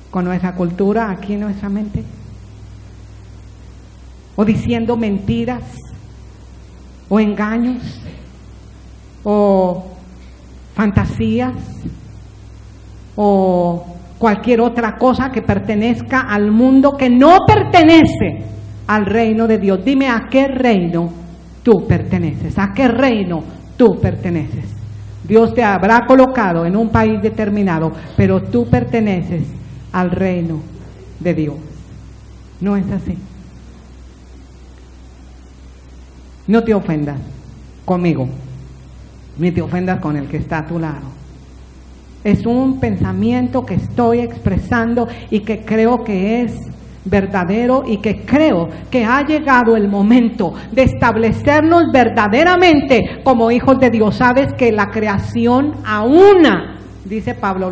con nuestra cultura aquí en nuestra mente? O diciendo mentiras, o engaños, o fantasías, o cualquier otra cosa que pertenezca al mundo que no pertenece al reino de Dios. Dime a qué reino tú perteneces, a qué reino tú perteneces. Dios te habrá colocado en un país determinado, pero tú perteneces al reino de Dios. No es así. No te ofendas conmigo, ni te ofendas con el que está a tu lado. Es un pensamiento que estoy expresando y que creo que es verdadero y que creo que ha llegado el momento de establecernos verdaderamente como hijos de Dios. Sabes que la creación aúna, dice Pablo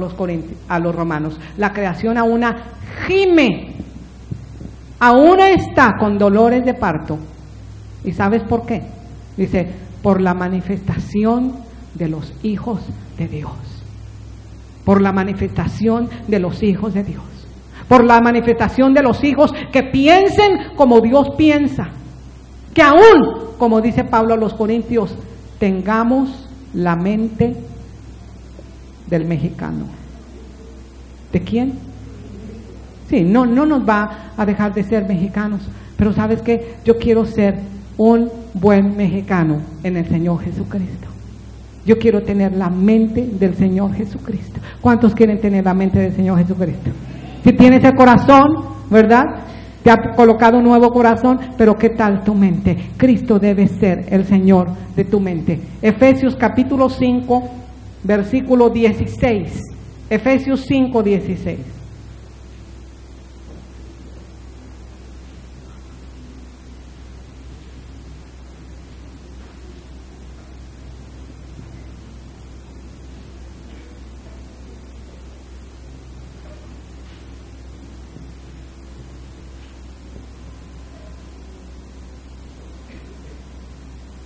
a los romanos, la creación aúna gime, aúna está con dolores de parto. ¿Y sabes por qué? Dice, por la manifestación de los hijos de Dios. Por la manifestación de los hijos de Dios. Por la manifestación de los hijos que piensen como Dios piensa. Que aún, como dice Pablo a los Corintios, tengamos la mente del mexicano. ¿De quién? Sí, no nos va a dejar de ser mexicanos. Pero ¿sabes qué? Yo quiero ser un buen mexicano en el Señor Jesucristo. Yo quiero tener la mente del Señor Jesucristo. ¿Cuántos quieren tener la mente del Señor Jesucristo? Si tienes el corazón, ¿verdad? Te ha colocado un nuevo corazón, pero ¿qué tal tu mente? Cristo debe ser el Señor de tu mente. Efesios capítulo 5, versículo 16. Efesios 5:16.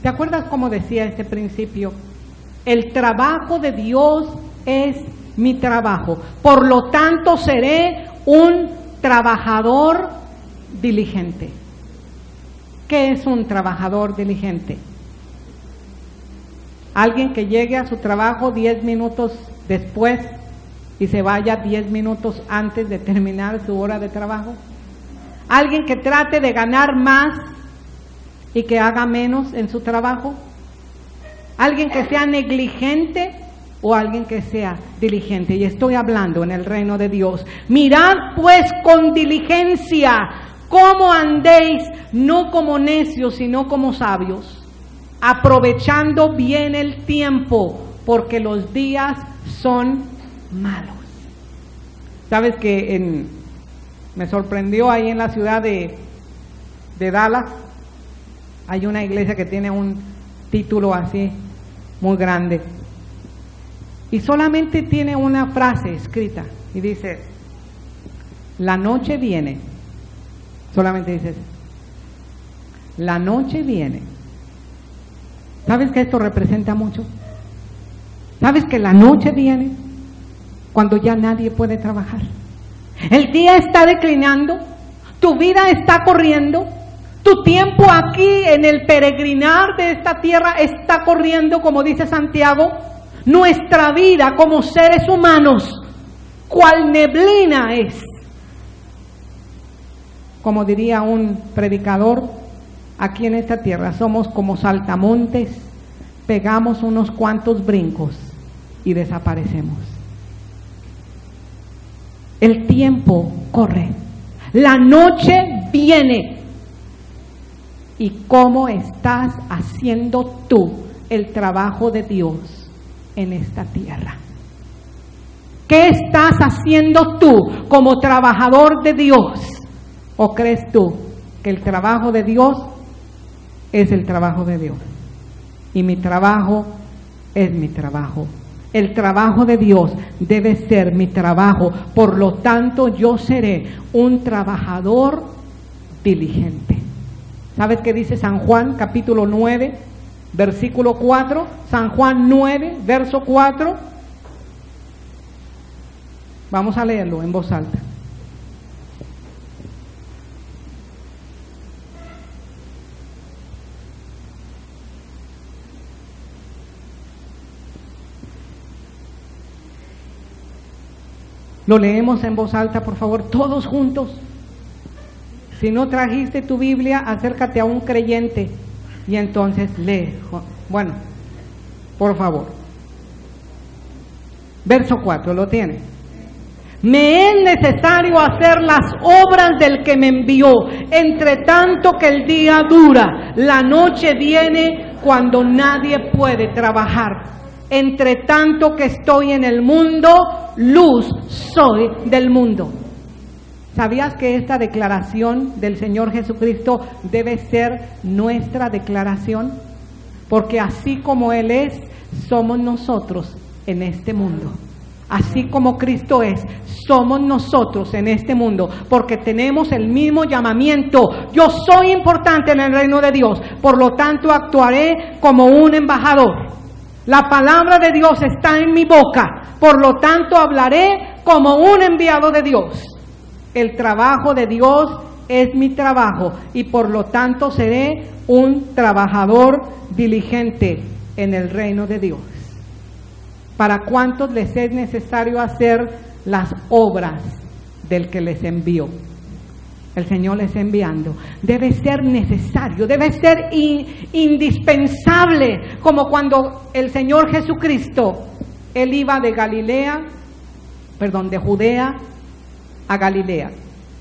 ¿Te acuerdas cómo decía este principio? El trabajo de Dios es mi trabajo. Por lo tanto, seré un trabajador diligente. ¿Qué es un trabajador diligente? Alguien que llegue a su trabajo 10 minutos después y se vaya 10 minutos antes de terminar su hora de trabajo. Alguien que trate de ganar más y que haga menos en su trabajo. Alguien que sea negligente o alguien que sea diligente. Y estoy hablando en el reino de Dios. Mirad pues con diligencia cómo andéis, no como necios, sino como sabios, aprovechando bien el tiempo, porque los días son malos. ¿Sabes que me sorprendió ahí en la ciudad de Dallas? Hay una iglesia que tiene un título así, muy grande. Y solamente tiene una frase escrita. Y dice, la noche viene. Solamente dice eso. La noche viene. ¿Sabes que esto representa mucho? ¿Sabes que la noche viene cuando ya nadie puede trabajar? El día está declinando, tu vida está corriendo, tu tiempo aquí en el peregrinar de esta tierra está corriendo, como dice Santiago. Nuestra vida como seres humanos, cual neblina es. Como diría un predicador, aquí en esta tierra somos como saltamontes, pegamos unos cuantos brincos y desaparecemos. El tiempo corre, la noche viene. ¿Y cómo estás haciendo tú el trabajo de Dios en esta tierra? ¿Qué estás haciendo tú como trabajador de Dios? ¿O crees tú que el trabajo de Dios es el trabajo de Dios? Y mi trabajo es mi trabajo. El trabajo de Dios debe ser mi trabajo. Por lo tanto, yo seré un trabajador diligente. ¿Sabes qué dice San Juan, capítulo 9, versículo 4? San Juan 9, verso 4. Vamos a leerlo en voz alta. Lo leemos en voz alta, por favor, todos juntos. Si no trajiste tu Biblia, acércate a un creyente y entonces lee. Bueno, por favor. Verso 4, ¿lo tiene? Me es necesario hacer las obras del que me envió, entre tanto que el día dura, la noche viene cuando nadie puede trabajar. Entre tanto que estoy en el mundo, luz soy del mundo. ¿Sabías que esta declaración del Señor Jesucristo debe ser nuestra declaración? Porque así como Él es, somos nosotros en este mundo. Así como Cristo es, somos nosotros en este mundo, porque tenemos el mismo llamamiento. Yo soy importante en el reino de Dios, por lo tanto actuaré como un embajador. La palabra de Dios está en mi boca, por lo tanto hablaré como un enviado de Dios. El trabajo de Dios es mi trabajo y por lo tanto seré un trabajador diligente en el reino de Dios. ¿Para cuántos les es necesario hacer las obras del que les envió? El Señor les está enviando. Debe ser necesario, debe ser indispensable, como cuando el Señor Jesucristo, Él iba de Judea a Galilea.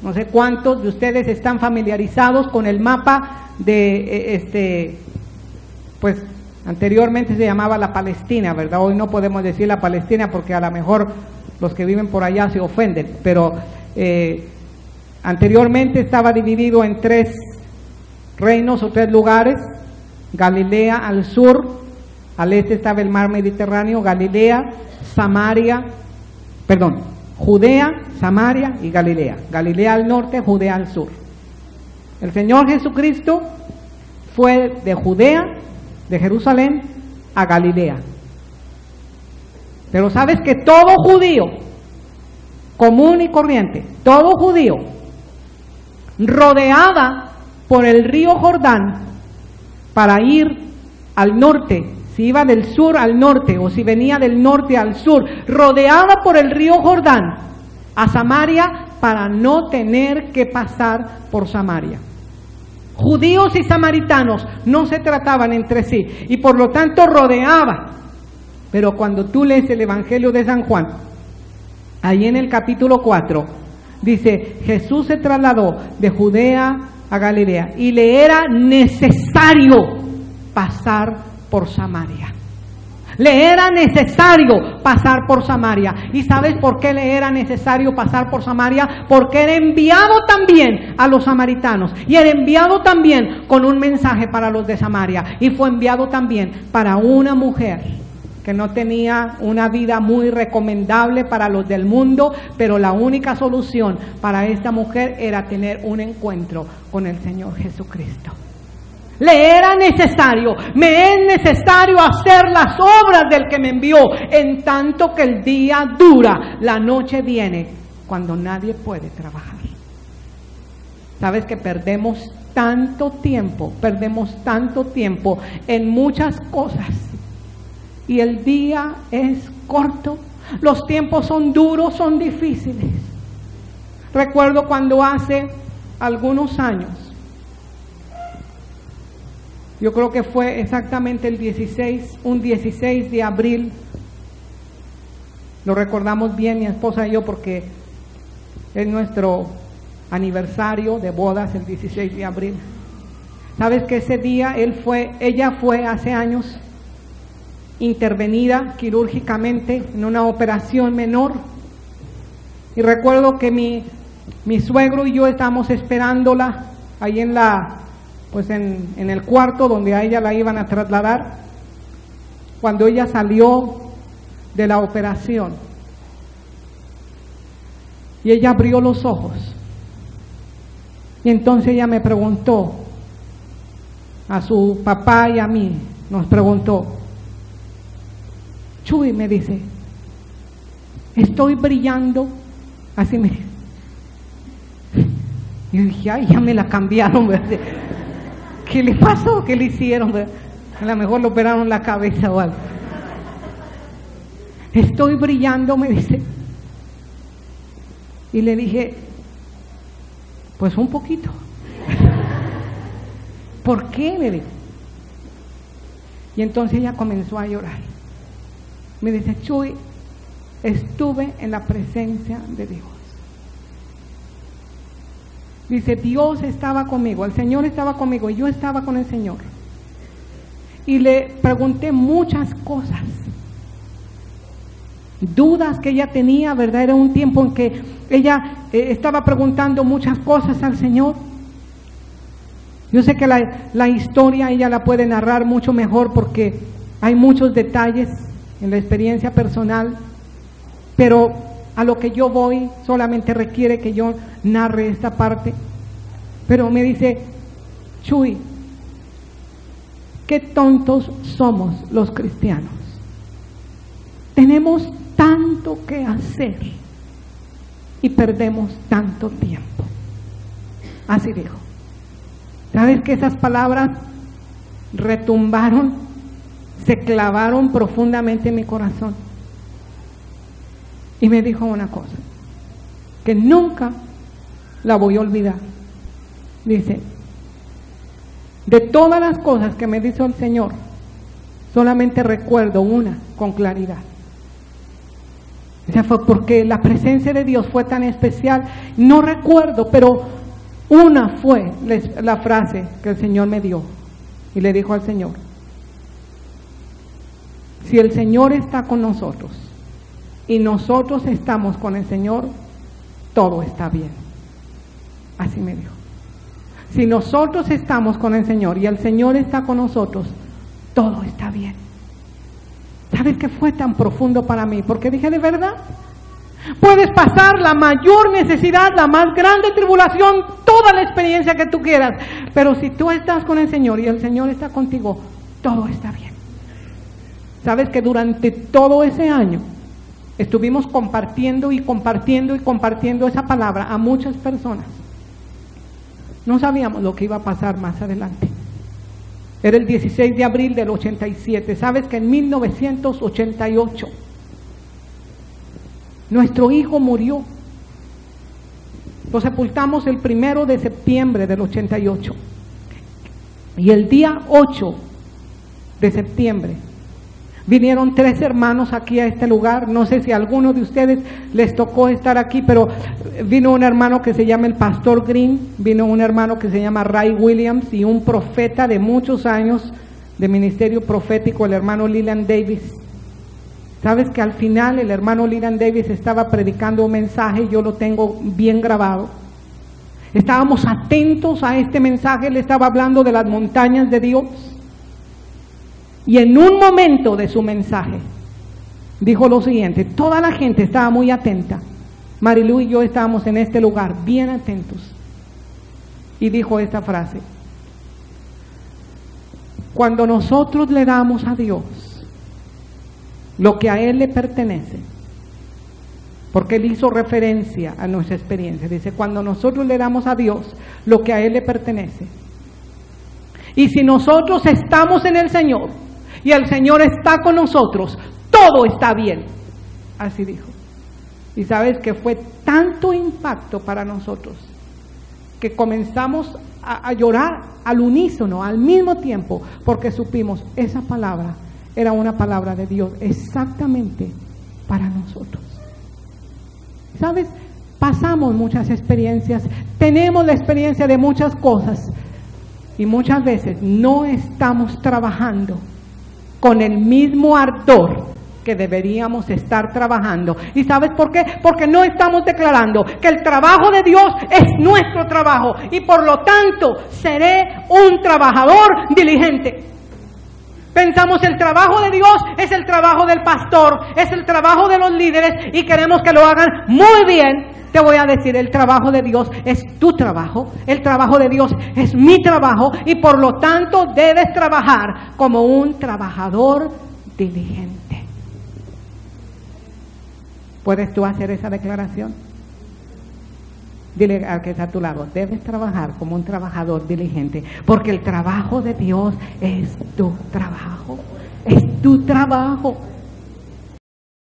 No sé cuántos de ustedes están familiarizados con el mapa de pues anteriormente se llamaba la Palestina, ¿verdad? Hoy no podemos decir la Palestina porque a lo mejor los que viven por allá se ofenden, pero anteriormente estaba dividido en 3 reinos o 3 lugares: Galilea al sur, al este estaba el mar Mediterráneo, Galilea, Samaria, Judea, Samaria y Galilea. Galilea al norte, Judea al sur. El Señor Jesucristo fue de Judea, de Jerusalén, a Galilea. Pero sabes que todo judío, común y corriente, todo judío, rodeaba por el río Jordán para ir al norte, si iba del sur al norte o si venía del norte al sur, rodeaba por el río Jordán a Samaria para no tener que pasar por Samaria. Judíos y samaritanos no se trataban entre sí y por lo tanto rodeaba. Pero cuando tú lees el Evangelio de San Juan, ahí en el capítulo 4, dice: Jesús se trasladó de Judea a Galilea y le era necesario pasar por Samaria. Le era necesario pasar por Samaria. ¿Y sabes por qué le era necesario pasar por Samaria? Porque era enviado también a los samaritanos y era enviado también con un mensaje para los de Samaria, y fue enviado también para una mujer que no tenía una vida muy recomendable para los del mundo, pero la única solución para esta mujer era tener un encuentro con el Señor Jesucristo. Le era necesario, me es necesario hacer las obras del que me envió, en tanto que el día dura, la noche viene, cuando nadie puede trabajar. ¿Sabes que perdemos tanto tiempo en muchas cosas? Y el día es corto, los tiempos son duros, son difíciles. Recuerdo cuando hace algunos años, yo creo que fue exactamente un 16 de abril, lo recordamos bien mi esposa y yo porque es nuestro aniversario de bodas, el 16 de abril. ¿Sabes que ese día ella fue hace años intervenida quirúrgicamente en una operación menor? Y recuerdo que mi suegro y yo estábamos esperándola ahí en el cuarto donde a ella la iban a trasladar, cuando ella salió de la operación y ella abrió los ojos, y entonces ella me preguntó, a su papá y a mí nos preguntó: Chuy, me dice, estoy brillando, así me dice. Y yo dije: ay, ya me la cambiaron, ¿verdad? ¿Qué le pasó? ¿Qué le hicieron? A lo mejor le operaron la cabeza o algo. Estoy brillando, me dice. Y le dije: pues un poquito. ¿Por qué? Le dije. Y entonces ella comenzó a llorar. Me dice: Chuy, estuve en la presencia de Dios. Dice: Dios estaba conmigo, el Señor estaba conmigo y yo estaba con el Señor. Y le pregunté muchas cosas, dudas que ella tenía, ¿verdad? Era un tiempo en que ella estaba preguntando muchas cosas al Señor. Yo sé que la historia ella la puede narrar mucho mejor porque hay muchos detalles en la experiencia personal, pero a lo que yo voy solamente requiere que yo narre esta parte. Pero me dice: Chuy, qué tontos somos los cristianos. Tenemos tanto que hacer y perdemos tanto tiempo. Así dijo. ¿Sabes que esas palabras retumbaron, se clavaron profundamente en mi corazón? Y me dijo una cosa que nunca la voy a olvidar. Dice: de todas las cosas que me dijo el Señor, solamente recuerdo una con claridad. Esa fue porque la presencia de Dios fue tan especial. No recuerdo, pero una fue la frase que el Señor me dio. Y le dijo al Señor: si el Señor está con nosotros, y nosotros estamos con el Señor, todo está bien. Así me dijo. Si nosotros estamos con el Señor y el Señor está con nosotros, todo está bien. ¿Sabes qué fue tan profundo para mí? Porque dije, de verdad, puedes pasar la mayor necesidad, la más grande tribulación, toda la experiencia que tú quieras, pero si tú estás con el Señor y el Señor está contigo, todo está bien. ¿Sabes que durante todo ese año estuvimos compartiendo y compartiendo y compartiendo esa palabra a muchas personas? No sabíamos lo que iba a pasar más adelante. Era el 16 de abril del 87. ¿Sabes que en 1988 nuestro hijo murió? Lo sepultamos el 1 de septiembre del 88. Y el día 8 de septiembre vinieron 3 hermanos aquí a este lugar. No sé si a alguno de ustedes les tocó estar aquí, pero vino un hermano que se llama el Pastor Green, vino un hermano que se llama Ray Williams y un profeta de muchos años de ministerio profético, el hermano Leland Davis. Sabes que al final el hermano Leland Davis estaba predicando un mensaje, yo lo tengo bien grabado. Estábamos atentos a este mensaje, él estaba hablando de las montañas de Dios. Y en un momento de su mensaje, dijo lo siguiente, toda la gente estaba muy atenta. Marilu y yo estábamos en este lugar, bien atentos. Y dijo esta frase: cuando nosotros le damos a Dios lo que a Él le pertenece, porque Él hizo referencia a nuestra experiencia, dice, cuando nosotros le damos a Dios lo que a Él le pertenece, y si nosotros estamos en el Señor, y el Señor está con nosotros, todo está bien. Así dijo. Y sabes que fue tanto impacto para nosotros que comenzamos a llorar al unísono, al mismo tiempo, porque supimos, esa palabra era una palabra de Dios exactamente para nosotros. ¿Sabes? Pasamos muchas experiencias, tenemos la experiencia de muchas cosas y muchas veces no estamos trabajando con el mismo ardor que deberíamos estar trabajando. ¿Y sabes por qué? Porque no estamos declarando que el trabajo de Dios es nuestro trabajo y por lo tanto seré un trabajador diligente. Pensamos el trabajo de Dios es el trabajo del pastor, es el trabajo de los líderes y queremos que lo hagan muy bien. Te voy a decir, el trabajo de Dios es tu trabajo, el trabajo de Dios es mi trabajo y por lo tanto debes trabajar como un trabajador diligente. ¿Puedes tú hacer esa declaración? Dile al que está a tu lado, debes trabajar como un trabajador diligente, porque el trabajo de Dios es tu trabajo, es tu trabajo.